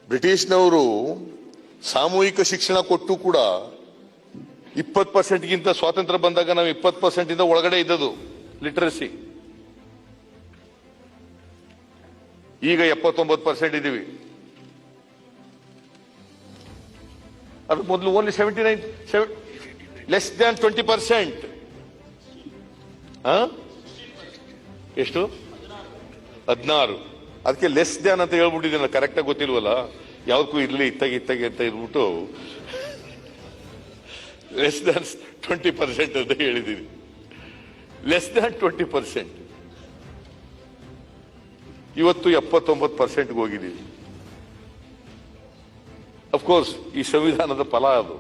ಬ್ರಿಟಿಷ್ನವರು ಸಾಮೂಹಿಕ ಶಿಕ್ಷಣ ಕೊಟ್ಟು ಕೂಡ 20% ಸ್ವಾತಂತ್ರ್ಯ ಬಂದಾಗ ನಾವು 20% ಒಳಗಡೆ ಇದ್ದದು ಲಿಟರಸಿ. ಈಗ 79% ಇದ್ದೀವಿ. ಅದು ಮೊದಲು ಓನ್ಲಿ 79, ಲೆಸ್ ದ್ಯಾನ್ 20%. ಎಷ್ಟು? 16. ಅದಕ್ಕೆ ಲೆಸ್ ದ್ಯಾನ್ ಅಂತ ಹೇಳ್ಬಿಟ್ಟಿದ್ದೀನಿ, ಕರೆಕ್ಟ್ ಆಗಿ ಗೊತ್ತಿಲ್ವಲ್ಲ. ಯಾವ್ದಕ್ಕೂ ಇರ್ಲಿ ಇತ್ತಾಗಿ ಅಂತ ಇರ್ಬಿಟ್ಟು ಲೆಸ್ ದ್ಯಾನ್ 20% ಅಂತ ಹೇಳಿದ್ದೀನಿ. Less than 20%. ಇವತ್ತು 79% ಹೋಗಿದ್ದೀವಿ. ಅಫ್ಕೋರ್ಸ್ ಈ ಸಂವಿಧಾನದ ಫಲ ಅದು.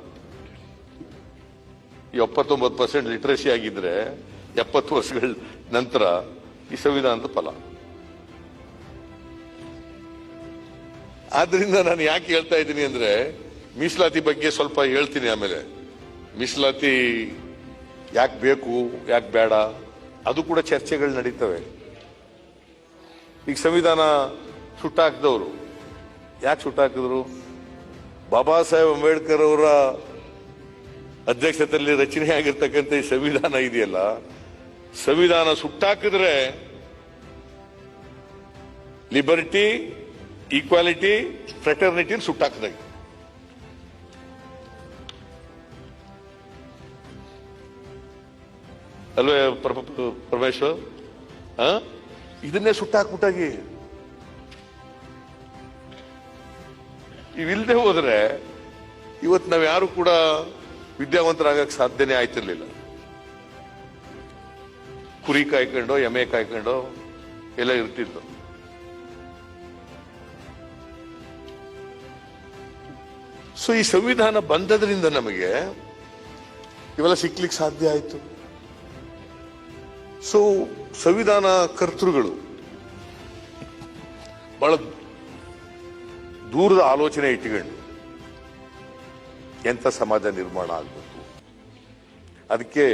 ಈ 79% ಲಿಟರಸಿ ಆಗಿದ್ರೆ 70 ವರ್ಷಗಳ ನಂತರ ಈ ಸಂವಿಧಾನದ ಫಲ. ಆದ್ರಿಂದ ನಾನು ಯಾಕೆ ಹೇಳ್ತಾ ಇದ್ದೀನಿ ಅಂದ್ರೆ, ಮೀಸಲಾತಿ ಬಗ್ಗೆ ಸ್ವಲ್ಪ ಹೇಳ್ತೀನಿ. ಆಮೇಲೆ ಮೀಸಲಾತಿ ಯಾಕೆ ಬೇಕು, ಯಾಕೆ ಬೇಡ, ಅದು ಕೂಡ ಚರ್ಚೆಗಳು ನಡೀತವೆ. ಈಗ ಸಂವಿಧಾನ ಸುಟ್ಟಾಕಿದವರು ಯಾಕೆ ಸುಟ್ಟಾಕಿದ್ರು? ಬಾಬಾ ಸಾಹೇಬ್ ಅಂಬೇಡ್ಕರ್ ಅವರ ಅಧ್ಯಕ್ಷತೆಯಲ್ಲಿ ರಚನೆ ಆಗಿರ್ತಕ್ಕಂಥ ಈ ಸಂವಿಧಾನ ಇದೆಯಲ್ಲ, ಸಂವಿಧಾನ ಸುಟ್ಟಾಕಿದ್ರೆ ಲಿಬರ್ಟಿ, ಈಕ್ವಾಲಿಟಿ, ಫ್ರೆಟರ್ನಿಟಿ ಸುಟ್ಟಾಕದಾಗ. ಅಲ್ವೇ ಪರಮೇಶ್ವರ್? ಇದನ್ನೇ ಸುಟ್ಟಾಕ್ಬಿಟ್ಟಾಗಿ ಇವಿಲ್ಲದೆ ಹೋದ್ರೆ ಇವತ್ತು ನಾವ್ ಯಾರು ಕೂಡ ವಿದ್ಯಾವಂತರಾಗಕ್ಕೆ ಸಾಧ್ಯನೇ ಆಯ್ತಿರ್ಲಿಲ್ಲ. ಕುರಿ ಕಾಯ್ಕೊಂಡು ಎಮ್ಮೆ ಕಾಯ್ಕೊಂಡು ಎಲ್ಲ ಇರ್ತಿದ್ದು. ಸೊ ಈ ಸಂವಿಧಾನ ಬಂದದ್ರಿಂದ ನಮಗೆ ಇವೆಲ್ಲ ಸಿಕ್ಲಿಕ್ಕೆ ಸಾಧ್ಯ ಆಯ್ತು. ಸೊ ಸಂವಿಧಾನ ಕರ್ತೃಗಳು ಬಹಳ ದೂರದ ಆಲೋಚನೆ ಇಟ್ಟುಕೊಂಡು ಎಂತ ಸಮಾಜ ನಿರ್ಮಾಣ ಆಗಬೇಕು, ಅದಕ್ಕೆ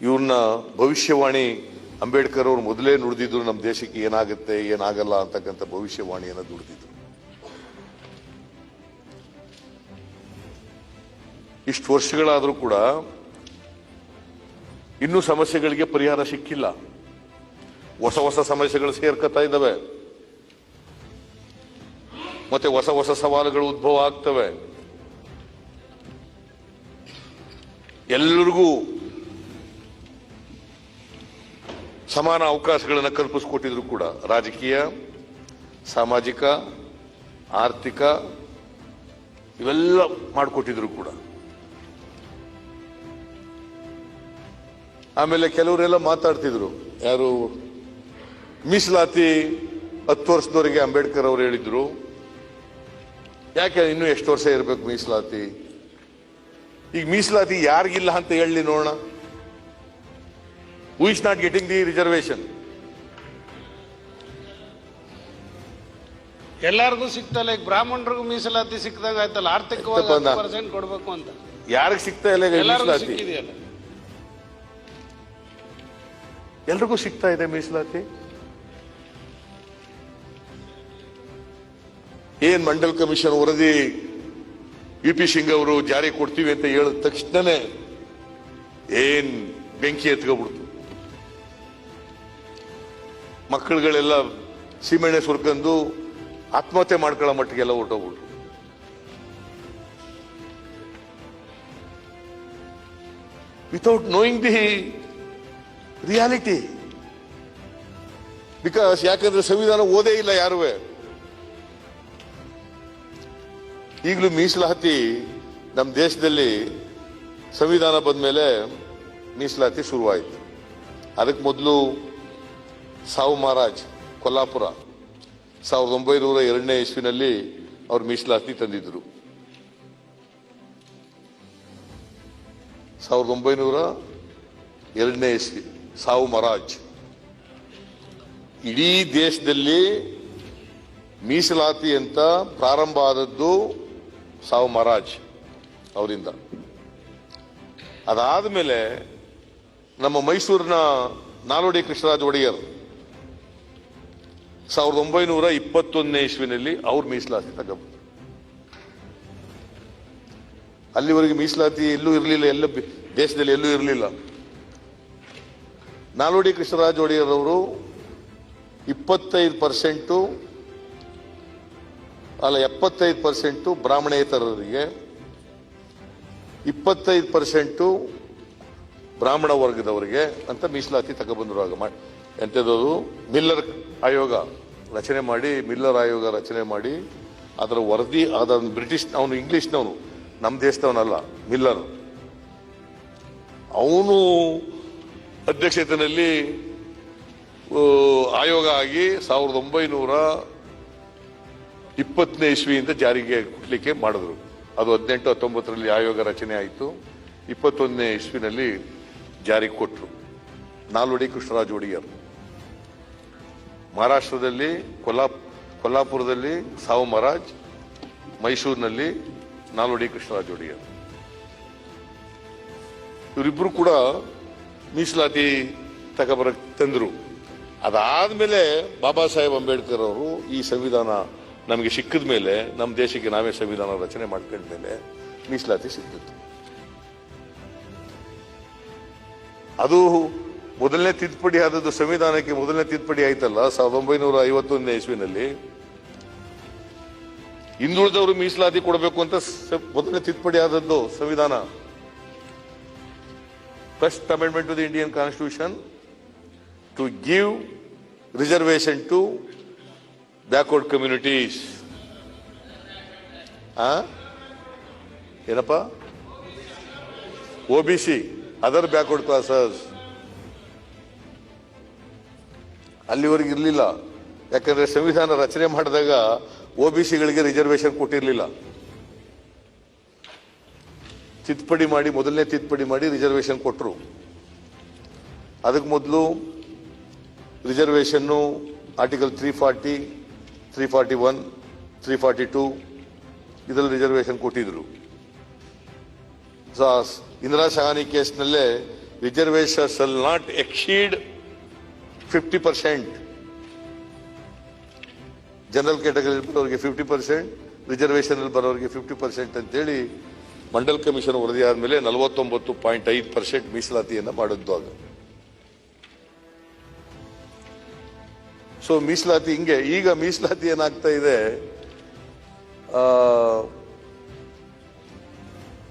ಇವ್ರನ್ನ ಭವಿಷ್ಯವಾಣಿ ಅಂಬೇಡ್ಕರ್ ಅವರು ಮೊದಲೇ ನುಡಿದಿದ್ರು. ನಮ್ಮ ದೇಶಕ್ಕೆ ಏನಾಗುತ್ತೆ ಏನಾಗಲ್ಲ ಅಂತಕ್ಕಂಥ ಭವಿಷ್ಯವಾಣಿಯನ್ನು ದುಡಿದಿದ್ರು. ಇಷ್ಟು ವರ್ಷಗಳಾದ್ರೂ ಕೂಡ ಇನ್ನೂ ಸಮಸ್ಯೆಗಳಿಗೆ ಪರಿಹಾರ ಸಿಕ್ಕಿಲ್ಲ. ಹೊಸ ಹೊಸ ಸಮಸ್ಯೆಗಳು ಸೇರ್ಕೊತಾ ಇದ್ದಾವೆ, ಮತ್ತೆ ಹೊಸ ಹೊಸ ಸವಾಲುಗಳು ಉದ್ಭವ ಆಗ್ತವೆ. ಎಲ್ಲರಿಗೂ ಸಮಾನ ಅವಕಾಶಗಳನ್ನು ಕಲ್ಪಿಸಿಕೊಟ್ಟಿದ್ರು ಕೂಡ, ರಾಜಕೀಯ, ಸಾಮಾಜಿಕ, ಆರ್ಥಿಕ ಇವೆಲ್ಲ ಮಾಡಿಕೊಟ್ಟಿದ್ರು ಕೂಡ. ಆಮೇಲೆ ಕೆಲವರೆಲ್ಲ ಮಾತಾಡ್ತಿದ್ರು, ಯಾರು ಮೀಸಲಾತಿ 10 ವರ್ಷದವರೆಗೆ ಅಂಬೇಡ್ಕರ್ ಅವರು ಹೇಳಿದ್ರು, ಯಾಕೆ ಇನ್ನೂ ಎಷ್ಟು ವರ್ಷ ಇರಬೇಕು ಮೀಸಲಾತಿ? ಈಗ ಮೀಸಲಾತಿ ಯಾರಿಗಿಲ್ಲ ಅಂತ ಹೇಳಿ ನೋಡೋಣ. Who is not getting the reservation? ಎಲ್ಲರಿಗೂ ಸಿಗ್ತಲ್ಲ. ಈಗ ಬ್ರಾಹ್ಮಣರಿಗೂ ಮೀಸಲಾತಿ ಸಿಕ್ಕದಂಗ ಆಯ್ತಲ್ಲ, ಆರ್ಥಿಕವಾಗಿ 10% ಕೊಡ್ಬೇಕು ಅಂತ. ಯಾರಿಗೆ ಸಿಗ್ತಾ ಇಲ್ಲ ಮೀಸಲಾತಿ? ಎಲ್ರಿಗೂ ಸಿಗ್ತಾ ಇದೆ ಮೀಸಲಾತಿ. ಏನ್ ಮಂಡಲ್ ಕಮಿಷನ್ ವರದಿ ಯುಪಿ ಸಿಂಗ್ ಅವರು ಜಾರಿ ಕೊಡ್ತೀವಿ ಅಂತ ಹೇಳಿದ ತಕ್ಷಣನೇ ಏನ್ ಬೆಂಕಿ ಎತ್ಕೊಬಿಡ್ತು. ಮಕ್ಕಳುಗಳೆಲ್ಲ ಸೀಮೆಣ್ಣೆ ಸುರ್ಕೊಂಡು ಆತ್ಮಹತ್ಯೆ ಮಾಡ್ಕೊಳ್ಳೋ ಮಟ್ಟಿಗೆಲ್ಲ ಹೊರಟೋಗ್ಬಿಟ್ರು. Without knowing the reality. Because ಯಾಕಂದ್ರೆ ಸಂವಿಧಾನ ಓದೇ ಇಲ್ಲ ಯಾರುವೆ. ಈಗಲೂ ಮೀಸಲಾತಿ ನಮ್ಮ ದೇಶದಲ್ಲಿ ಸಂವಿಧಾನ ಬಂದ ಮೇಲೆ ಮೀಸಲಾತಿ ಶುರುವಾಯಿತು. ಅದಕ್ಕೆ ಮೊದಲು ಸಾವು ಮಹಾರಾಜ್ ಕೊಲ್ಲಾಪುರ 1902ನೇ ಇಸ್ವಿನಲ್ಲಿ ಅವ್ರು ಮೀಸಲಾತಿ ತಂದಿದ್ರು. 1902ನೇ ಇಸ್ವಿ ಸಾವು ಮಹಾರಾಜ್. ಇಡೀ ದೇಶದಲ್ಲಿ ಮೀಸಲಾತಿ ಅಂತ ಪ್ರಾರಂಭ ಆದದ್ದು ಸಾವು ಮಹಾರಾಜ್ ಅವರಿಂದ. ಅದಾದ್ಮೇಲೆ ನಮ್ಮ ಮೈಸೂರಿನ ನಾಲ್ವಡಿ ಕೃಷ್ಣರಾಜ ಒಡೆಯರ್ 1921ನೇ ಇಸ್ವಿನಲ್ಲಿ ಅವ್ರು ಮೀಸಲಾತಿ ತಗೊಂಡ್ರು. ಅಲ್ಲಿವರೆಗೆ ಮೀಸಲಾತಿ ಎಲ್ಲೂ ಇರಲಿಲ್ಲ, ಎಲ್ಲ ದೇಶದಲ್ಲಿ ಎಲ್ಲೂ ಇರಲಿಲ್ಲ. ನಾಲ್ವಡಿ ಕೃಷ್ಣರಾಜ ಒಡೆಯರ್ ಅವರು 25% ಅಲ್ಲ 75% ಬ್ರಾಹ್ಮಣೇತರರಿಗೆ, 25% ಬ್ರಾಹ್ಮಣ ವರ್ಗದವರಿಗೆ ಅಂತ ಮೀಸಲಾತಿ ತಗೊಬಂದ್ರು. ಆಗ ಎಂಥದ್ದು ಮಿಲ್ಲರ್ ಆಯೋಗ ರಚನೆ ಮಾಡಿ, ಅದರ ವರದಿ ಆದ ಬ್ರಿಟಿಷ್, ಅವನು ಇಂಗ್ಲಿಷ್ನವನು, ನಮ್ಮ ದೇಶದವನಲ್ಲ, ಮಿಲ್ಲರ್, ಅವನು ಅಧ್ಯಕ್ಷತೆಯಲ್ಲಿ ಆಯೋಗ ಆಗಿ 1920ನೇ ಇಸ್ವಿಯಿಂದ ಜಾರಿಗೆ ಕೊಡ್ಲಿಕ್ಕೆ ಮಾಡಿದ್ರು. ಅದು 18-19ರಲ್ಲಿ ಆಯೋಗ ರಚನೆ ಆಯಿತು. 21ನೇ ಇಸ್ವಿನಲ್ಲಿ ಜಾರಿಗೆ ಕೊಟ್ಟರು ನಾಲ್ವಡಿ ಕೃಷ್ಣರಾಜ ಒಡೆಯರ್. ಮಹಾರಾಷ್ಟ್ರದಲ್ಲಿ ಕೊಲ್ಲಾಪುರದಲ್ಲಿ ಸಾವು ಮಹಾರಾಜ್, ಮೈಸೂರಿನಲ್ಲಿ ನಾಲ್ವಡಿ ಕೃಷ್ಣರಾಜ ಒಡೆಯರ್. ಇವರಿಬ್ರು ಕೂಡ ಮೀಸಲಾತಿ ತಂದ್ರು. ಅದಾದ್ಮೇಲೆ ಬಾಬಾ ಸಾಹೇಬ್ ಅಂಬೇಡ್ಕರ್ ಅವರು ಈ ಸಂವಿಧಾನ ನಮಗೆ ಸಿಕ್ಕಿದ ಮೇಲೆ, ನಮ್ಮ ದೇಶಕ್ಕೆ ನಾವೇ ಸಂವಿಧಾನ ರಚನೆ ಮಾಡ್ಕೊಂಡ ಮೇಲೆ ಮೀಸಲಾತಿ ಸಿಕ್ತಿತ್ತು. ಅದು ಮೊದಲನೇ ತಿದ್ದುಪಡಿ ಆದದ್ದು, ಸಂವಿಧಾನಕ್ಕೆ ಮೊದಲನೇ ತಿದ್ದುಪಡಿ ಆಯ್ತಲ್ಲ 1951ನೇ ಇಸ್ವಿನಲ್ಲಿ. ಹಿಂದುಳಿದವರು ಮೀಸಲಾತಿ ಕೊಡಬೇಕು ಅಂತ ಮೊದಲನೇ ತಿದ್ದುಪಡಿ ಆದದ್ದು ಸಂವಿಧಾನ. First amendment to the Indian constitution to give reservation to backward communities. ಏನಪ್ಪ? OBC, other backward classes. ಅಲ್ಲಿವರೆಗೆ ಇರಲಿಲ್ಲ. ಯಾಕಂದ್ರೆ ಸಂವಿಧಾನ ರಚನೆ ಮಾಡಿದಾಗ OBCಗಳಿಗೆ ರಿಸರ್ವೇಶನ್ ಕೊಟ್ಟಿರಲಿಲ್ಲ. ಮೊದಲನೇ ತಿದ್ದುಪಡಿ ಮಾಡಿ ರಿಸರ್ವೇಶನ್ ಕೊಟ್ಟರು. ಅದಕ್ಕೆ ಮೊದಲು ರಿಸರ್ವೇಶನ್ ಆರ್ಟಿಕಲ್ 340, 341, 342 ಇದರಲ್ಲಿ ರಿಸರ್ವೇಶನ್ ಕೊಟ್ಟಿದ್ರು. ಇಂದಿರಾ ಸಹಾನಿ ಕೇಸ್ನಲ್ಲೇ reservation shall not exceed 50%. General category ಬರೋರಿಗೆ 50%, ರಿಸರ್ವೇಶನ್ ಬರೋರಿಗೆ 50% ಅಂತೇಳಿ ಮಂಡಲ್ ಕಮಿಷನ್ ವರದಿ ಆದ್ಮೇಲೆ 49.5% ಮೀಸಲಾತಿಯನ್ನ ಮಾಡಿದ್ದು ಆಗ. ಸೊ ಮೀಸಲಾತಿ ಹಿಂಗೆ. ಈಗ ಮೀಸಲಾತಿ ಏನಾಗ್ತಾ ಇದೆ,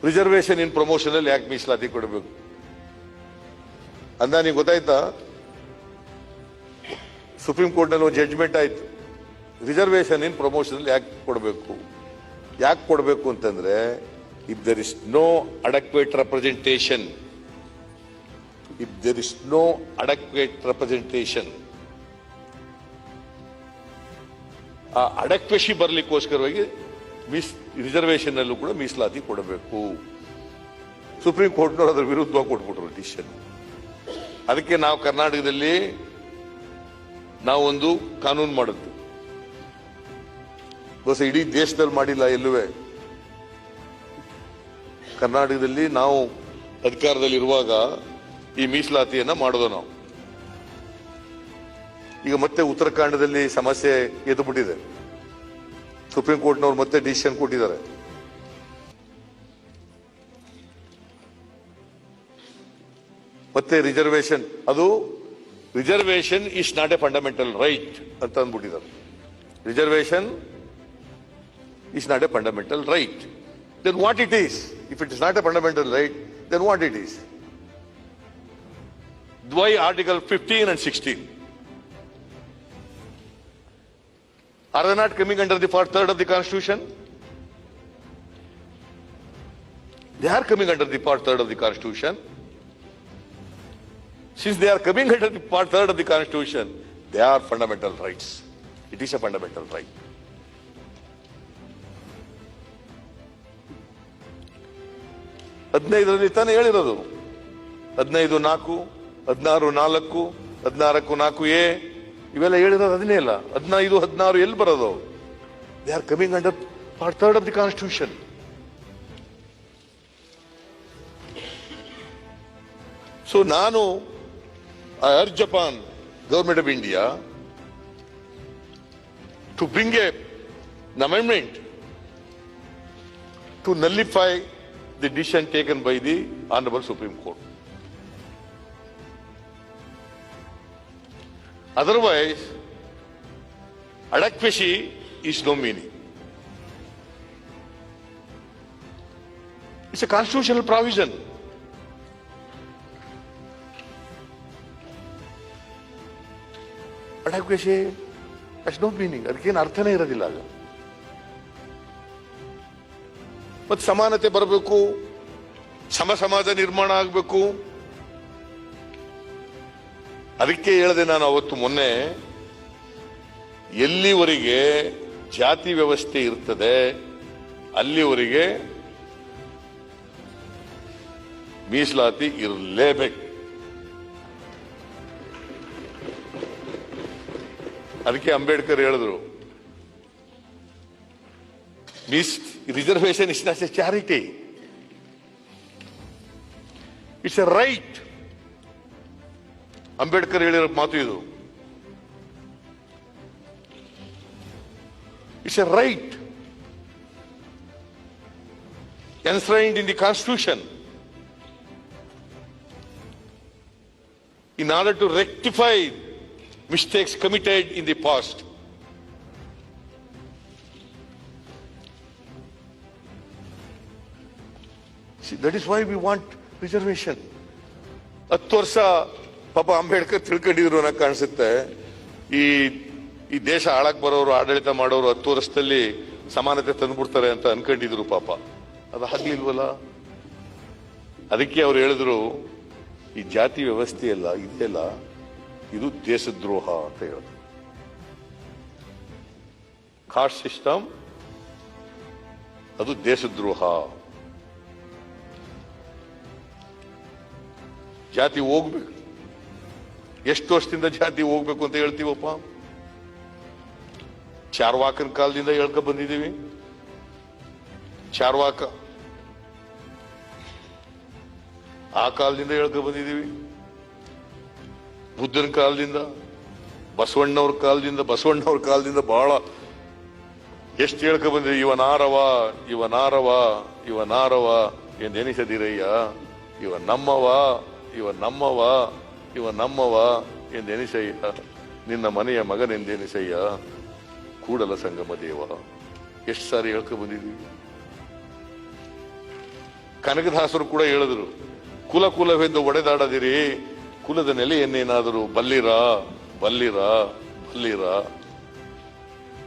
ರಿಸರ್ವೇಶನ್ ಇನ್ ಪ್ರಮೋಷನ್ ಅಲ್ಲಿ ಯಾಕೆ ಮೀಸಲಾತಿ ಕೊಡಬೇಕು ಅಂತ ನಿಮ್ಗೆ ಗೊತ್ತಾಯ್ತಾ? ಸುಪ್ರೀಂ ಕೋರ್ಟ್ ನಲ್ಲಿ ಒಂದು ಜಡ್ಜ್ಮೆಂಟ್ ಆಯ್ತು, ರಿಸರ್ವೇಶನ್ ಇನ್ ಪ್ರಮೋಷನ್ ಯಾಕೆ ಕೊಡಬೇಕು ಅಂತಂದ್ರೆ, if there is no adequate representation, ಆ ಅಡಕ್ವೆಸಿ ಬರ್ಲಿಕ್ಕೋಸ್ಕರವಾಗಿ ರಿಸರ್ವೇಶನ್ ಅಲ್ಲೂ ಕೂಡ ಮೀಸಲಾತಿ ಕೊಡಬೇಕು. ಸುಪ್ರೀಂ ಕೋರ್ಟ್ನವರು ಅದರ ವಿರುದ್ಧವಾಗಿ ಕೊಟ್ಬಿಟ್ರು ಡಿಸಿಷನ್. ಅದಕ್ಕೆ ನಾವು ಕರ್ನಾಟಕದಲ್ಲಿ ನಾವೊಂದು ಕಾನೂನು ಮಾಡಿದ್ದು, ಬಹುಶಃ ಇಡೀ ದೇಶದಲ್ಲಿ ಮಾಡಿಲ್ಲ ಎಲ್ಲುವೆ. ಕರ್ನಾಟಕದಲ್ಲಿ ನಾವು ಅಧಿಕಾರದಲ್ಲಿರುವಾಗ ಈ ಮೀಸಲಾತಿಯನ್ನ ಮಾಡೋದು ನಾವು. ಈಗ ಮತ್ತೆ ಉತ್ತರಾಖಂಡದಲ್ಲಿ ಸಮಸ್ಯೆ ಎದ್ದು ಬಿಟ್ಟಿದೆ. ಸುಪ್ರೀಂ ಕೋರ್ಟ್ನವರು ಮತ್ತೆ ಡಿಸಿಷನ್ ಕೊಟ್ಟಿದ್ದಾರೆ. ಮತ್ತೆ reservation is not a fundamental right ಅಂತ ಅಂದ್ಬಿಟ್ಟಿದ್ದಾರೆ. Reservation is not a fundamental right. Then what it is? If it is not a fundamental right, then what it is? Why Article 15 and 16? Are they not coming under the part 3rd of the Constitution? They are coming under the part 3rd of the Constitution. Since they are coming under the part 3rd of the Constitution, they are fundamental rights. It is a fundamental right. ಹದಿನೈದರಲ್ಲಿ ತಾನೇ ಹೇಳಿರೋದು. 15(4), 16(4), 16(4)A ಇವೆಲ್ಲ ಹೇಳಿರೋದು ಅದನ್ನೇ ಅಲ್ಲ. 15, 16 ಎಲ್ಲಿ ಬರೋದು? They are coming under part 3rd of the constitution. So ನಾನು I urge upon government of India to bring an amendment to nullify the decision taken by the Honorable Supreme Court. Otherwise, adequacy is no meaning. It's a constitutional provision. Adequacy has no meaning. ಅದಕ್ಕೇನು ಅರ್ಥನೇ ಇರೋದಿಲ್ಲ ಆಗ. ಮತ್ತೆ ಸಮಾನತೆ ಬರಬೇಕು, ಸಮಾಜ ನಿರ್ಮಾಣ ಆಗಬೇಕು. ಅದಕ್ಕೆ ಹೇಳಿದೆ ನಾನು ಅವತ್ತು ಮೊನ್ನೆ, ಎಲ್ಲಿವರೆಗೆ ಜಾತಿ ವ್ಯವಸ್ಥೆ ಇರ್ತದೆ ಅಲ್ಲಿವರೆಗೆ ಮೀಸಲಾತಿ ಇರಲೇಬೇಕು. ಅದಕ್ಕೆ ಅಂಬೇಡ್ಕರ್ ಹೇಳಿದ್ರು, reservation is not A charity, it's A right. Ambedkar ಹೇಳಿರೋ ಮಾತು ಇದು. It's A right enshrined in the Constitution in order to rectify mistakes committed in the past. See, that is why we want reservation. 10 ವರ್ಷ ಪಾಪ ಅಂಬೇಡ್ಕರ್ ತಿಳ್ಕೊಂಡಿದ್ರು ಅನ್ನೋ ಕಾಣಿಸುತ್ತೆ. ಈ ದೇಶ ಆಳಕ್ ಬರೋರು, ಆಡಳಿತ ಮಾಡೋರು 10 ವರ್ಷದಲ್ಲಿ ಸಮಾನತೆ ತಂದ್ಬಿಡ್ತಾರೆ ಅಂತ ಅನ್ಕೊಂಡಿದ್ರು ಪಾಪ. ಅದು ಆಗ್ಲಿಲ್ವಲ್ಲ. ಅದಕ್ಕೆ ಅವ್ರು ಹೇಳಿದ್ರು, ಈ ಜಾತಿ ವ್ಯವಸ್ಥೆ ಎಲ್ಲ ಇದೆಯಲ್ಲ, ಇದು ದೇಶದ್ರೋಹ ಅಂತ ಹೇಳಿದ್ರು. ಕಾಸ್ಟ್ ಸಿಸ್ಟಮ್ ಅದು ದೇಶದ್ರೋಹ. ಜಾತಿ ಹೋಗ್ಬೇಕು. ಎಷ್ಟು ವರ್ಷದಿಂದ ಜಾತಿ ಹೋಗ್ಬೇಕು ಅಂತ ಹೇಳ್ತೀವಪ್ಪ? ಚಾರ್ವಾಕನ ಕಾಲದಿಂದ ಹೇಳ್ಕ ಬಂದಿದ್ದೀವಿ. ಚಾರ್ವಾಕ ಆ ಕಾಲದಿಂದ ಹೇಳ್ಕ ಬಂದಿದ್ದೀವಿ. ಬುದ್ಧನ ಕಾಲದಿಂದ, ಬಸವಣ್ಣವ್ರ ಕಾಲದಿಂದ ಬಹಳ ಎಷ್ಟು ಹೇಳ್ಕ ಬಂದಿದೆ. ಇವನಾರವ ಎಂದೆನಿಸದಿರಯ್ಯ, ಇವ ನಮ್ಮವ ಎಂದೆನಿಸಯ್ಯ, ನಿನ್ನ ಮನೆಯ ಮಗನೆಂದೆನಿಸಯ್ಯ, ಕೂಡಲ ಸಂಗಮ ದೇವ. ಎಷ್ಟು ಸಾರಿ ಹೇಳ್ಕ ಬಂದಿದ್ದೀವಿ. ಕನಕದಾಸರು ಕೂಡ ಹೇಳಿದ್ರು, ಕುಲವೆಂದು ಒಡೆದಾಡದಿರಿ, ಕುಲದ ನೆಲೆಯನ್ನೇನಾದರೂ ಬಲ್ಲಿರ.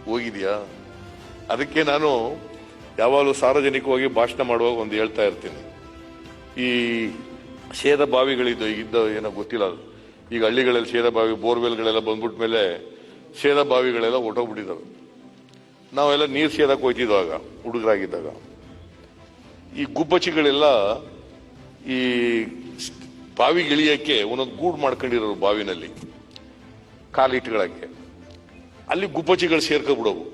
ಹೋಗಿದ್ಯಾ? ಅದಕ್ಕೆ ನಾನು ಯಾವಾಗಲೂ ಸಾರ್ವಜನಿಕವಾಗಿ ಭಾಷಣ ಮಾಡುವಾಗ ಒಂದು ಹೇಳ್ತಾ ಇರ್ತೀನಿ. ಈ ಸೇದ ಬಾವಿಗಳಿದ್ದ ಏನೋ ಗೊತ್ತಿಲ್ಲ, ಈಗ ಹಳ್ಳಿಗಳಲ್ಲಿ ಸೇದ ಬಾವಿ, ಬೋರ್ವೆಲ್ಗಳೆಲ್ಲ ಬಂದ್ಬಿಟ್ಟ ಮೇಲೆ ಸೇದ ಬಾವಿಗಳೆಲ್ಲ ಹೊಟ್ಟೋಗ್ಬಿಟ್ಟಿದ್ದಾವೆ. ನಾವೆಲ್ಲ ನೀರು ಸೇದಕ್ಕೆ ಹೋಯ್ತಿದ್ವಾಗ ಹುಡುಗರಾಗಿದ್ದಾಗ, ಈ ಗುಬ್ಬಚ್ಚಿಗಳೆಲ್ಲ ಈ ಬಾವಿಗಿಳಿಯಕ್ಕೆ ಒಂದೊಂದು ಗೂಡು ಮಾಡ್ಕೊಂಡಿರೋರು ಬಾವಿನಲ್ಲಿ ಕಾಲಿಟ್ಗಳಕ್ಕೆ. ಅಲ್ಲಿ ಗುಬ್ಬಚ್ಚಿಗಳು ಸೇರ್ಕೊಬಿಡೋವು.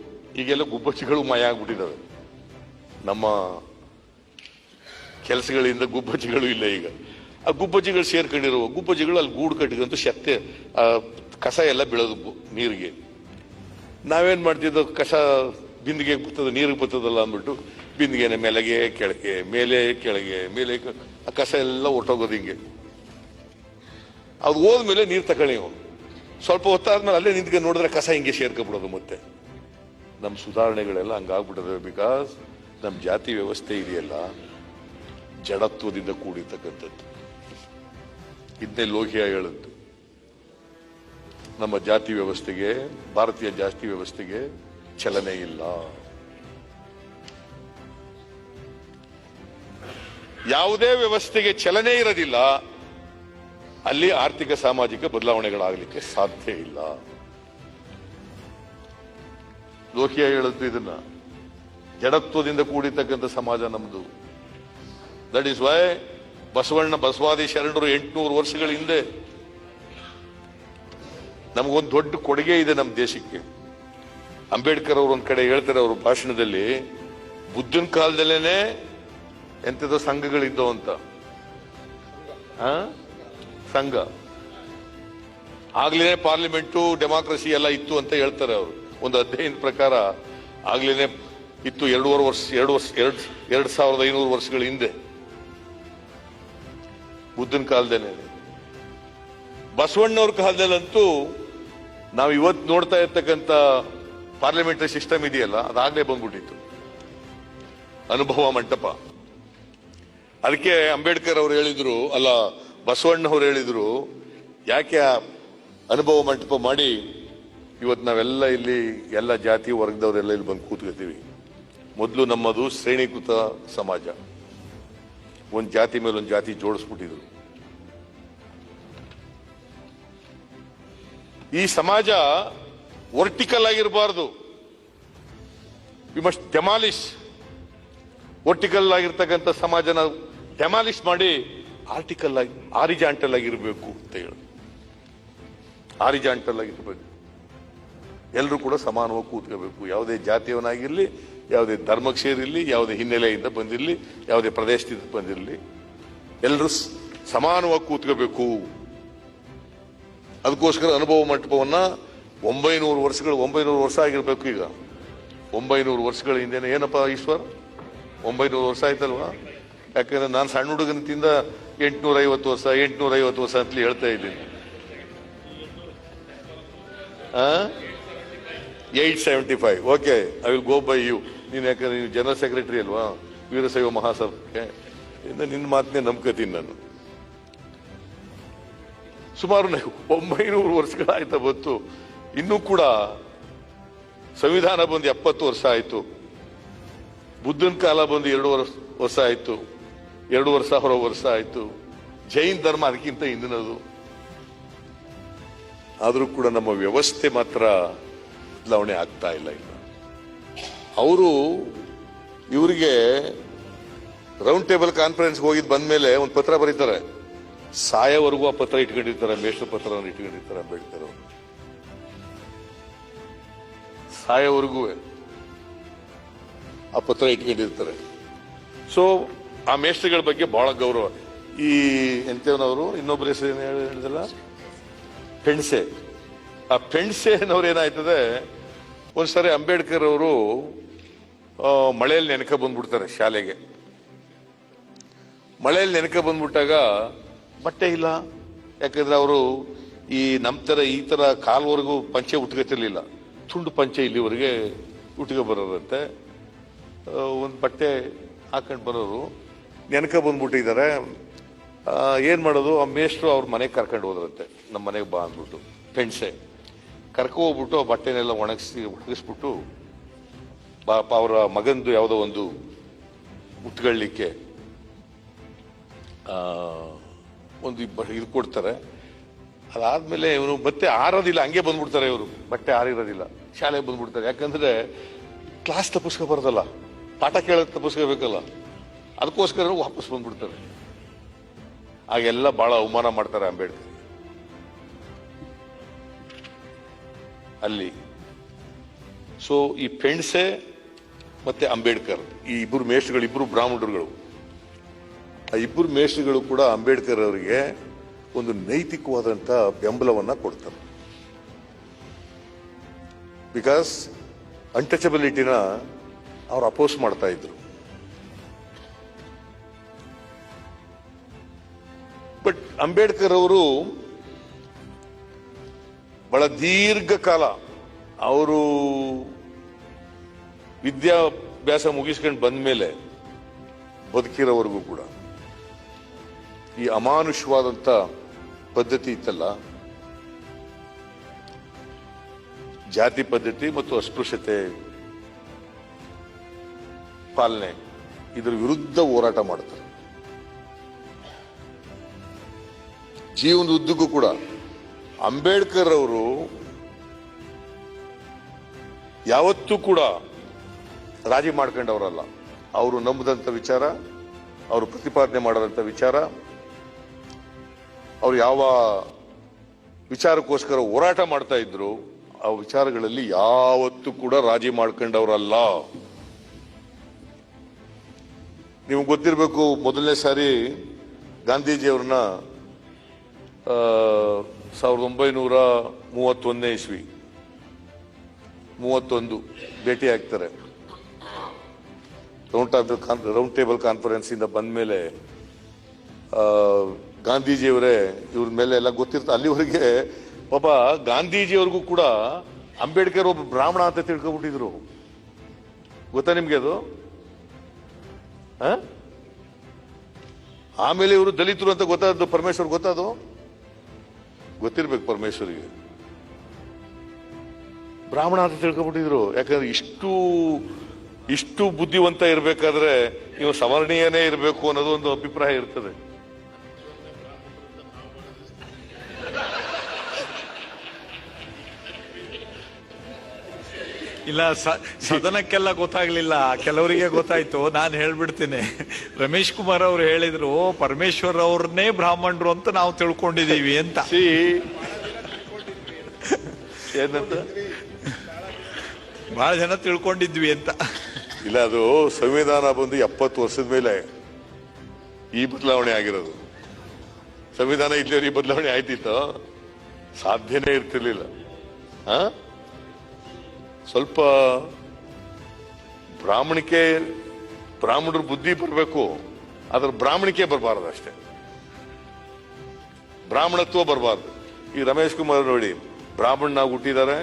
ಈಗೆಲ್ಲ ಗುಬ್ಬಚ್ಚಿಗಳು ಮಾಯ ಆಗ್ಬಿಟ್ಟಿದ್ದಾವೆ. ನಮ್ಮ ಕೆಲಸಗಳಿಂದ ಗುಬ್ಬಚ್ಚಿಗಳು ಇಲ್ಲ ಈಗ. ಆ ಗುಬ್ಬಚ್ಚಿಗಳು ಸೇರ್ಕೊಂಡಿರುವ ಗುಬ್ಬಚ್ಚಿಗಳು ಅಲ್ಲಿ ಗೂಡು ಕಟ್ಟಿದಂತೂ ಶಕ್ತಿ ಕಸ ಎಲ್ಲ ಬೀಳೋದು ನೀರಿಗೆ. ನಾವೇನ್ ಮಾಡ್ತಿದ್ದೋ, ಕಸ ಬಿಂದಿಗೆ ಬರ್ತದ, ನೀರಿಗೆ ಬರ್ತದಲ್ಲ ಅಂದ್ಬಿಟ್ಟು ಬಿಂದಿಗೆನೆ ಮೇಲೆಗೆ ಕೆಳಗೆ, ಮೇಲೆ ಆ ಕಸ ಎಲ್ಲ ಹೊಟ್ಟೋಗೋದು ಹಿಂಗೆ. ಅದು ಹೋದ್ಮೇಲೆ ನೀರು ತಗೊಳ್ಳಿ. ಸ್ವಲ್ಪ ಹೊತ್ತಾದ್ಮೇಲೆ ಅಲ್ಲೇ ನಿಂತ್ಕೊಂಡು ನೋಡಿದ್ರೆ ಕಸ ಹಿಂಗೆ ಸೇರ್ಕೊಬಿಡೋದು. ಮತ್ತೆ ನಮ್ಮ ಸುಧಾರಣೆಗಳೆಲ್ಲ ಹಂಗಾಗ್ಬಿಟ್ಟದೆ. ಬಿಕಾಸ್ ನಮ್ಮ ಜಾತಿ ವ್ಯವಸ್ಥೆ ಇದೆಯಲ್ಲ, ಜಡತ್ವದಿಂದ ಕೂಡಿರ್ತಕ್ಕಂಥದ್ದು. ಇದನ್ನೇ ಲೋಹಿಯಾ ಹೇಳಿದ್ದು. ನಮ್ಮ ಜಾತಿ ವ್ಯವಸ್ಥೆಗೆ, ಭಾರತೀಯ ಜಾತಿ ವ್ಯವಸ್ಥೆಗೆ ಚಲನೆ ಇಲ್ಲ. ಯಾವುದೇ ವ್ಯವಸ್ಥೆಗೆ ಚಲನೆ ಇರೋದಿಲ್ಲ, ಅಲ್ಲಿ ಆರ್ಥಿಕ ಸಾಮಾಜಿಕ ಬದಲಾವಣೆಗಳಾಗಲಿಕ್ಕೆ ಸಾಧ್ಯ ಇಲ್ಲ. ಲೋಹಿಯಾ ಹೇಳಿದ್ದು ಇದನ್ನ. ಜಡತ್ವದಿಂದ ಕೂಡಿರ್ತಕ್ಕಂಥ ಸಮಾಜ ನಮ್ದು. ದಟ್ ಈಸ್ ವೈ ಬಸವಾದಿ ಶರಣರು 800 ವರ್ಷಗಳ ಹಿಂದೆ ನಮಗೊಂದು ದೊಡ್ಡ ಕೊಡುಗೆ ಇದೆ ನಮ್ಮ ದೇಶಕ್ಕೆ. ಅಂಬೇಡ್ಕರ್ ಅವರು ಒಂದ್ ಕಡೆ ಹೇಳ್ತಾರೆ ಅವ್ರ ಭಾಷಣದಲ್ಲಿ, ಬುದ್ಧನ ಕಾಲದಲ್ಲೇನೆ ಎಂಥದೋ ಸಂಘಗಳಿದ್ದವು ಅಂತ. ಸಂಘ ಆಗ್ಲೇ ಪಾರ್ಲಿಮೆಂಟು ಡೆಮಾಕ್ರಸಿ ಎಲ್ಲ ಇತ್ತು ಅಂತ ಹೇಳ್ತಾರೆ ಅವರು. ಒಂದು ಅಧ್ಯಯನದ ಪ್ರಕಾರ ಆಗ್ಲೇನೆ ಇತ್ತು 2500 ವರ್ಷಗಳ ಹಿಂದೆ ಬುದ್ಧನ ಕಾಲದೇನೆ. ಬಸವಣ್ಣವ್ರ ಕಾಲದಲ್ಲಂತೂ ನಾವು ಇವತ್ತು ನೋಡ್ತಾ ಇರ್ತಕ್ಕಂಥ ಪಾರ್ಲಿಮೆಂಟರಿ ಸಿಸ್ಟಮ್ ಇದೆಯಲ್ಲ, ಅದಾಗಲೇ ಬಂದ್ಬಿಟ್ಟಿತ್ತು, ಅನುಭವ ಮಂಟಪ. ಅದಕ್ಕೆ ಅಂಬೇಡ್ಕರ್ ಅವರು ಹೇಳಿದ್ರು, ಅಲ್ಲ ಬಸವಣ್ಣವ್ರು ಹೇಳಿದ್ರು, ಯಾಕೆ ಅನುಭವ ಮಂಟಪ ಮಾಡಿ ಇವತ್ತು ನಾವೆಲ್ಲ ಇಲ್ಲಿ ಎಲ್ಲ ಜಾತಿ ವರ್ಗದವರೆಲ್ಲ ಇಲ್ಲಿ ಬಂದು ಕೂತ್ಕೊತೀವಿ. ಮೊದಲು ನಮ್ಮದು ಶ್ರೇಣೀಕೃತ ಸಮಾಜ, ಒಂದು ಜಾತಿ ಮೇಲೆ ಒಂದು ಜಾತಿ ಜೋಡಿಸ್ಬಿಟ್ಟಿದ್ರು. ಈ ಸಮಾಜ ವರ್ಟಿಕಲ್ ಆಗಿರಬಾರ್ದು, ವಿ ಮಸ್ಟ್ ಡೆಮಾಲಿಶ್. ವರ್ಟಿಕಲ್ ಆಗಿರ್ತಕ್ಕಂಥ ಸಮಾಜನ ಡೆಮಾಲಿಶ್ ಮಾಡಿ ಆರ್ಟಿಕಲ್ ಆಗಿ ಆರಿಜಾಂಟಲ್ ಆಗಿರ್ಬೇಕು ಅಂತ ಹೇಳಿ, ಆರಿಜಾಂಟಲ್ ಆಗಿರ್ಬೇಕು. ಎಲ್ಲರೂ ಕೂಡ ಸಮಾನವಾಗಿ ಕೂತ್ಕೋಬೇಕು. ಯಾವುದೇ ಜಾತಿಯವನಾಗಿರ್ಲಿ, ಯಾವುದೇ ಧರ್ಮಕ್ಕೆ ಸೇರಿರಲಿ, ಯಾವುದೇ ಹಿನ್ನೆಲೆಯಿಂದ ಬಂದಿರಲಿ, ಯಾವುದೇ ಪ್ರದೇಶದಿಂದ ಬಂದಿರಲಿ, ಎಲ್ಲರೂ ಸಮಾನವಾಗಿ ಕೂತ್ಕೋಬೇಕು. ಅದಕ್ಕೋಸ್ಕರ ಅನುಭವ ಮಂಟಪವನ್ನ 900 ವರ್ಷ ಆಗಿರ್ಬೇಕು. ಈಗ 900 ವರ್ಷಗಳ ಹಿಂದೆನೆ ಏನಪ್ಪಾ ಈಶ್ವರ್, 900 ವರ್ಷ ಆಯ್ತಲ್ವಾ? ಯಾಕಂದ್ರೆ ನಾನು ಸಣ್ಣ ಹುಡುಗನಿಂದ 850 ವರ್ಷ ಅಂತಲೇ ಹೇಳ್ತಾ ಇದ್ದೀನಿ. 875. Okay, I will go by you. ನೀನ್ ಯಾಕಂದ್ರೆ ನೀವು ಜನರಲ್ ಸೆಕ್ರೆಟರಿ ಅಲ್ವಾ ವೀರಶೈವ ಮಹಾಸಭಾಕ್ಕೆ, ನಿನ್ನ ಮಾತನ್ನೇ ನಂಬ್ಕತೀನಿ ನಾನು. ಸುಮಾರು 900 ವರ್ಷಗಳಾಯ್ತಾ ಬಂತು. ಇನ್ನೂ ಕೂಡ ಸಂವಿಧಾನ ಬಂದು 70 ವರ್ಷ ಆಯ್ತು. ಬುದ್ಧನ ಕಾಲ ಬಂದು 2 ವರ್ಷ ಆಯ್ತು, 2,500 ವರ್ಷ ಆಯ್ತು. ಜೈನ್ ಧರ್ಮ ಅದಕ್ಕಿಂತ ಹಿಂದಿನದು. ಆದ್ರೂ ಕೂಡ ನಮ್ಮ ವ್ಯವಸ್ಥೆ ಮಾತ್ರ ಬದಲಾವಣೆ ಆಗ್ತಾ ಇಲ್ಲ. ಅವರು ಇವರಿಗೆ ರೌಂಡ್ ಟೇಬಲ್ ಕಾನ್ಫರೆನ್ಸ್ ಹೋಗಿದ್ ಬಂದ್ಮೇಲೆ ಒಂದು ಪತ್ರ ಬರೀತಾರೆ. ಸಾಯವರೆಗೂ ಆ ಪತ್ರ ಇಟ್ಕೊಂಡಿರ್ತಾರೆ, ಮೇಷ್ಟ್ರ ಪತ್ರವನ್ನು ಇಟ್ಕೊಂಡಿರ್ತಾರೆ ಅಂಬೇಡ್ಕರ್ ಅವರು. ಸಾಯವರೆಗೂ ಆ ಪತ್ರ ಇಟ್ಕೊಂಡಿರ್ತಾರೆ. ಸೊ ಆ ಮೇಷ್ಟ್ರಗಳ ಬಗ್ಗೆ ಬಹಳ ಗೌರವ. ಈ ಎಂತವನವರು ಇನ್ನೊಬ್ಬರ ಹೆಸರು ಏನು ಹೇಳಿದಲ್ಲ, ಪೆಂಡ್ಸೆ. ಆ ಪೆಂಡ್ಸೆನವ್ರು ಏನಾಯ್ತದೆ, ಒಂದ್ಸರಿ ಅಂಬೇಡ್ಕರ್ ಅವರು ಮಳೆಯಲ್ಲಿ ನೆನಕ ಬಂದ್ಬಿಡ್ತಾರೆ ಶಾಲೆಗೆ. ಮಳೆಯಲ್ಲಿ ನೆನಕ ಬಂದ್ಬಿಟ್ಟಾಗ ಬಟ್ಟೆ ಇಲ್ಲ. ಯಾಕಂದ್ರೆ ಅವರು ನಮ್ಮ ತರ ಈ ತರ ಕಾಲ್ವರೆಗೂ ಪಂಚೆ ಉಟ್ಕೊತಿರ್ಲಿಲ್ಲ, ತುಂಡು ಪಂಚೆ ಇಲ್ಲಿವರೆಗೆ ಉಟ್ಕೊ ಬರೋರಂತೆ. ಒಂದು ಬಟ್ಟೆ ಹಾಕೊಂಡು ಬರೋರು ನೆನಕ ಬಂದ್ಬಿಟ್ಟಿದ್ದಾರೆ. ಏನ್ ಮಾಡೋದು, ಆ ಮೇಷ್ಟ್ರು ಅವ್ರ ಮನೆಗೆ ಕರ್ಕೊಂಡು ಹೋದ್ರಂತೆ. ನಮ್ಮ ಮನೆಗೆ ಬಾ ಅಂದ್ಬಿಟ್ಟು ಪೆಂಡ್ಸೆ ಕರ್ಕೊ ಹೋಗ್ಬಿಟ್ಟು ಆ ಬಟ್ಟೆನೆಲ್ಲ ಒಣಗಿಸ್ಬಿಟ್ಟು ಪಾಪ ಅವರ ಮಗಂದು ಯಾವುದೋ ಒಂದು ಉಟ್ಕೊಳ್ಳಿಕ್ಕೆ ಒಂದು ಇದು ಕೊಡ್ತಾರೆ. ಅದಾದ್ಮೇಲೆ ಇವನು ಮತ್ತೆ ಆರೋದಿಲ್ಲ, ಹಂಗೆ ಬಂದ್ಬಿಡ್ತಾರೆ ಇವರು. ಬಟ್ಟೆ ಆರಿರೋದಿಲ್ಲ, ಶಾಲೆಗೆ ಬಂದ್ಬಿಡ್ತಾರೆ. ಯಾಕಂದ್ರೆ ಕ್ಲಾಸ್ ತಪ್ಪಿಸ್ಕೋಬಾರ್ದಲ್ಲ, ಪಾಠ ಕೇಳೋದು ತಪ್ಪಿಸ್ಕೋಬೇಕಲ್ಲ, ಅದಕ್ಕೋಸ್ಕರ ವಾಪಸ್ ಬಂದ್ಬಿಡ್ತಾರೆ. ಆಗೆಲ್ಲ ಬಹಳ ಅವಮಾನ ಮಾಡ್ತಾರೆ ಅಂಬೇಡ್ಕರ್ ಅಲ್ಲಿ. ಸೊ ಈ ಪೆಂಡ್ಸೆ ಮತ್ತೆ ಅಂಬೇಡ್ಕರ್, ಈ ಇಬ್ಬರು ಮೇಷ್ಟ್ರುಗಳು, ಇಬ್ಬರು ಬ್ರಾಹ್ಮಣರುಗಳು, ಆ ಇಬ್ಬರು ಮೇಷ್ಟ್ರುಗಳು ಕೂಡ ಅಂಬೇಡ್ಕರ್ ಅವರಿಗೆ ಒಂದು ನೈತಿಕವಾದಂತ ಬೆಂಬಲವನ್ನ ಕೊಡ್ತಾರೆ. ಬಿಕಾಸ್ ಅನ್ಟಚಬಿಲಿಟಿನ ಅವ್ರು ಅಪೋಸ್ ಮಾಡ್ತಾ ಇದ್ರು. ಬಟ್ ಅಂಬೇಡ್ಕರ್ ಅವರು ಬಹಳ ದೀರ್ಘಕಾಲ ಅವರು ವಿದ್ಯಾಭ್ಯಾಸ ಮುಗಿಸ್ಕೊಂಡು ಬಂದ್ಮೇಲೆ ಬದುಕಿರೋವರೆಗೂ ಕೂಡ ಈ ಅಮಾನುಷವಾದಂತ ಪದ್ಧತಿ ಇತ್ತಲ್ಲ, ಜಾತಿ ಪದ್ಧತಿ ಮತ್ತು ಅಸ್ಪೃಶ್ಯತೆ ಪಾಲನೆ, ಇದರ ವಿರುದ್ಧ ಹೋರಾಟ ಮಾಡ್ತಾರೆ. ಜೀವನದ ಉದ್ದಕ್ಕೂ ಕೂಡ ಅಂಬೇಡ್ಕರ್ ಅವರು ಯಾವತ್ತೂ ಕೂಡ ರಾಜಿ ಮಾಡ್ಕೊಂಡವರಲ್ಲ. ಅವರು ನಂಬದಂತ ವಿಚಾರ, ಅವರು ಪ್ರತಿಪಾದನೆ ಮಾಡದಂತ ವಿಚಾರ, ಅವ್ರು ಯಾವ ವಿಚಾರಕ್ಕೋಸ್ಕರ ಹೋರಾಟ ಮಾಡ್ತಾ ಇದ್ರು ಆ ವಿಚಾರಗಳಲ್ಲಿ ಯಾವತ್ತೂ ಕೂಡ ರಾಜಿ ಮಾಡ್ಕೊಂಡವರಲ್ಲ. ನಿಮ್ಗೆ ಗೊತ್ತಿರಬೇಕು, ಮೊದಲನೇ ಸಾರಿ ಗಾಂಧೀಜಿಯವ್ರನ್ನ 1931 ಇಸ್ವಿ 31 ಭೇಟಿ ಆಗ್ತಾರೆ. ರೌಂಡ್ ಟೇಬಲ್ ಕಾನ್ಫರೆನ್ಸ್ ಇಂದ ಬಂದ ಮೇಲೆ ಗಾಂಧೀಜಿಯವರೇ ಇವ್ರ ಮೇಲೆ ಎಲ್ಲ ಗೊತ್ತಿರ್ತ. ಅಲ್ಲಿವರೆಗೆ ಪಾಪ ಗಾಂಧೀಜಿಯವ್ರಿಗೂ ಕೂಡ ಅಂಬೇಡ್ಕರ್ ಒಬ್ಬ ಬ್ರಾಹ್ಮಣ ಅಂತ ತಿಳ್ಕೊಬಿಟ್ಟಿದ್ರು. ಗೊತ್ತಾ ನಿಮ್ಗೆ ಅದು? ಆಮೇಲೆ ಇವರು ದಲಿತರು ಅಂತ ಗೊತ್ತಾದ್ದು ಪರಮೇಶ್ವರ್. ಗೊತ್ತಾದು ಗೊತ್ತಿರ್ಬೇಕು ಪರಮೇಶ್ವರಿಗೆ. ಬ್ರಾಹ್ಮಣ ಅಂತ ತಿಳ್ಕೊಬಿಟ್ಟಿದ್ರು. ಯಾಕಂದ್ರೆ ಇಷ್ಟು ಬುದ್ಧಿವಂತ ಇರ್ಬೇಕಾದ್ರೆ ನೀವು ಸವರ್ಣೀಯನೇ ಇರಬೇಕು ಅನ್ನೋದು ಒಂದು ಅಭಿಪ್ರಾಯ ಇರ್ತದೆ. ಇಲ್ಲ, ಸದನಕ್ಕೆಲ್ಲ ಗೊತ್ತಾಗ್ಲಿಲ್ಲ, ಕೆಲವರಿಗೆ ಗೊತ್ತಾಯ್ತು. ನಾನು ಹೇಳ್ಬಿಡ್ತೀನಿ. ರಮೇಶ್ ಕುಮಾರ್ ಅವ್ರು ಹೇಳಿದ್ರು ಪರಮೇಶ್ವರ್ ಅವ್ರನ್ನೇ ಬ್ರಾಹ್ಮಣರು ಅಂತ ನಾವು ತಿಳ್ಕೊಂಡಿದೀವಿ ಅಂತ. ಏನಂತ ಬಹಳ ಜನ ತಿಳ್ಕೊಂಡಿದ್ವಿ ಅಂತ. ಇಲ್ಲ, ಅದು ಸಂವಿಧಾನ ಬಂದು 70 ವರ್ಷದ ಮೇಲೆ ಈ ಬದಲಾವಣೆ ಆಗಿರೋದು. ಸಂವಿಧಾನ ಇದ್ಲೇವ್ರು ಈ ಬದಲಾವಣೆ ಆಯ್ತಿತ್ತು? ಸಾಧ್ಯನೇ ಇರ್ತಿರ್ಲಿಲ್ಲ. ಸ್ವಲ್ಪ ಬ್ರಾಹ್ಮಣರು ಬುದ್ಧಿ ಬರಬೇಕು, ಅದ್ರ ಬ್ರಾಹ್ಮಣಿಕೆ ಬರಬಾರ್ದು ಅಷ್ಟೇ. ಬ್ರಾಹ್ಮಣತ್ವ ಬರಬಾರ್ದು. ಈ ರಮೇಶ್ ಕುಮಾರ್ ನೋಡಿ, ಬ್ರಾಹ್ಮಣನಾಗಿ ಹುಟ್ಟಿದ್ದಾರೆ,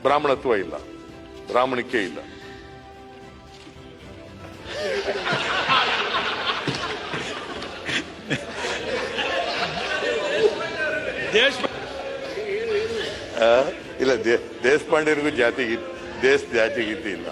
ಬ್ರಾಹ್ಮಣತ್ವ ಇಲ್ಲ, ಬ್ರಾಹ್ಮಣಿಕೆ ಇಲ್ಲ. ಇಲ್ಲ, ದೇಶಪಾಂಡೆರಿಗೂ ಜಾತಿ ಗೀತಿ ಇಲ್ಲ.